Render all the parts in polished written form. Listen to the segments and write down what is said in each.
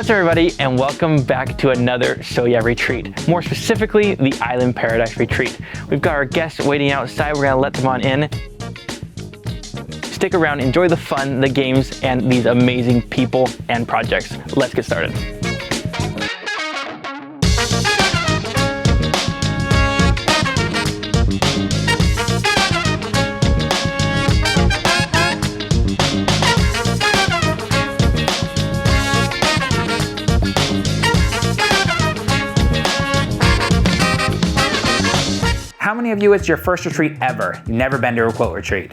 What's up, everybody, and welcome back to another Sew Yeah Retreat. More specifically, the Island Paradise Retreat. We've got our guests waiting outside. We're gonna let them on in. Stick around, enjoy the fun, the games, and these amazing people and projects. Let's get started. How many of you, it's your first retreat ever? You've never been to a quilt retreat?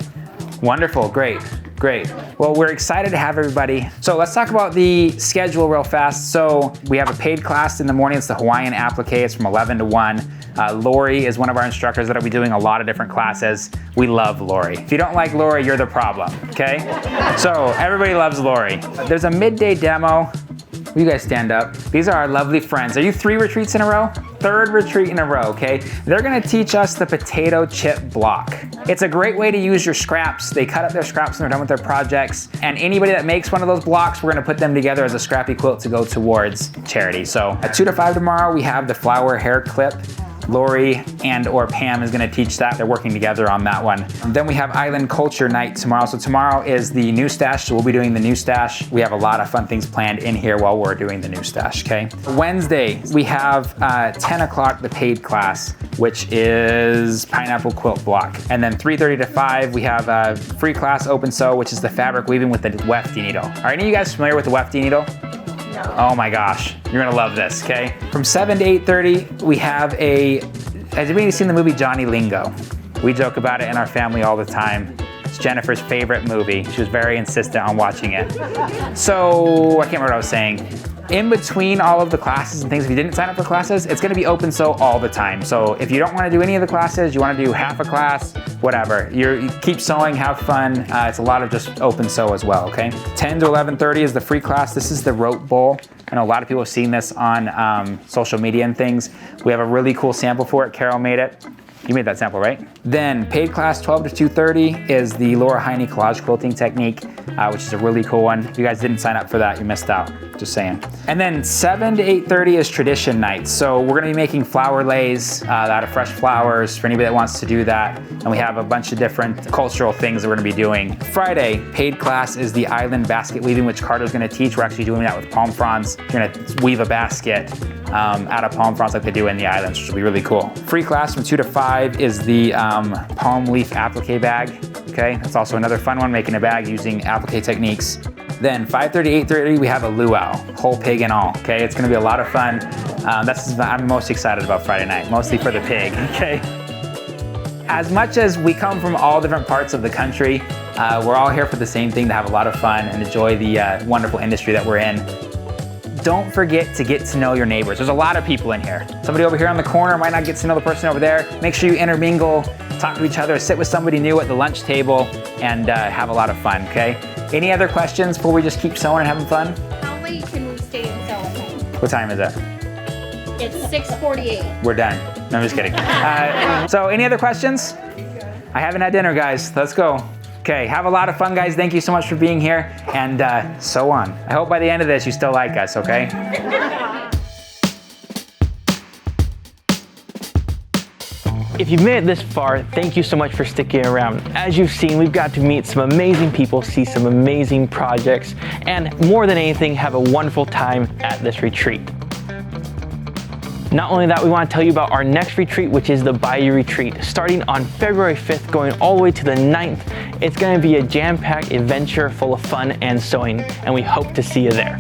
Wonderful, great. Well, we're excited to have everybody. So let's talk about the schedule real fast. So we have a paid class in the morning. It's the Hawaiian applique. It's from 11 to 1. Lori is one of our instructors that'll be doing a lot of different classes. We love Lori. If you don't like Lori, you're the problem, okay? So everybody loves Lori. There's a midday demo. You guys stand up. These are our lovely friends. Are you 3 retreats in a row? 3rd retreat in a row, okay? They're gonna teach us the potato chip block. It's a great way to use your scraps. They cut up their scraps when they're done with their projects. And anybody that makes one of those blocks, we're gonna put them together as a scrappy quilt to go towards charity. So at 2 to 5 tomorrow, we have the flower hair clip. Lori and or Pam is gonna teach that. They're working together on that one. And then we have Island Culture Night tomorrow. So tomorrow is the Newstash, so we'll be doing the Newstash. We have a lot of fun things planned in here while we're doing the Newstash, okay? Wednesday, we have 10 o'clock, the paid class, which is Pineapple Quilt Block. And then 3:30 to 5, we have a free class, Open Sew, which is the fabric weaving with the wefty needle. Are any of you guys familiar with the wefty needle? Oh my gosh, you're gonna love this, okay? From 7 to 8:30, we have has anybody seen the movie Johnny Lingo? We joke about it in our family all the time. It's Jennifer's favorite movie. She was very insistent on watching it. So, I can't remember what I was saying. In between all of the classes and things, if you didn't sign up for classes, it's gonna be Open Sew all the time. So if you don't wanna do any of the classes, you wanna do half a class, whatever. You keep sewing, have fun. It's a lot of just Open Sew as well, okay? 10 to 11:30 is the free class. This is the rope bowl. I know a lot of people have seen this on social media and things. We have a really cool sample for it. Carol made it. You made that sample, right? Then paid class 12 to 2:30 is the Laura Heine collage quilting technique, which is a really cool one. If you guys didn't sign up for that, you missed out, just saying. And then 7 to 8:30 is tradition night. So we're gonna be making flower lays out of fresh flowers for anybody that wants to do that. And we have a bunch of different cultural things that we're gonna be doing. Friday, paid class is the island basket weaving, which Carter's gonna teach. We're actually doing that with palm fronds. You're gonna weave a basket out of palm fronds like they do in the islands, which will be really cool. Free class from 2 to 5 is the palm leaf applique bag, okay? That's also another fun one, making a bag using applique techniques. Then 5:30, 8:30, we have a luau, whole pig and all, okay? It's gonna be a lot of fun. I'm most excited about Friday night, mostly for the pig, okay? As much as we come from all different parts of the country, we're all here for the same thing, to have a lot of fun and enjoy the wonderful industry that we're in. Don't forget to get to know your neighbors. There's a lot of people in here. Somebody over here on the corner might not get to know the person over there. Make sure you intermingle, talk to each other, sit with somebody new at the lunch table, and have a lot of fun, okay? Any other questions before we just keep sewing and having fun? How late can we stay and sew at night? What time is it? It's 6:48. We're done. No, I'm just kidding. So any other questions? I haven't had dinner, guys. Let's go. Okay, have a lot of fun, guys. Thank you so much for being here, and sew on. I hope by the end of this you still like us, okay? If you've made it this far, thank you so much for sticking around. As you've seen, we've got to meet some amazing people, see some amazing projects, and more than anything, have a wonderful time at this retreat. Not only that, we want to tell you about our next retreat, which is the Bayou Retreat, starting on February 5th, going all the way to the 9th. It's going to be a jam-packed adventure full of fun and sewing, and we hope to see you there.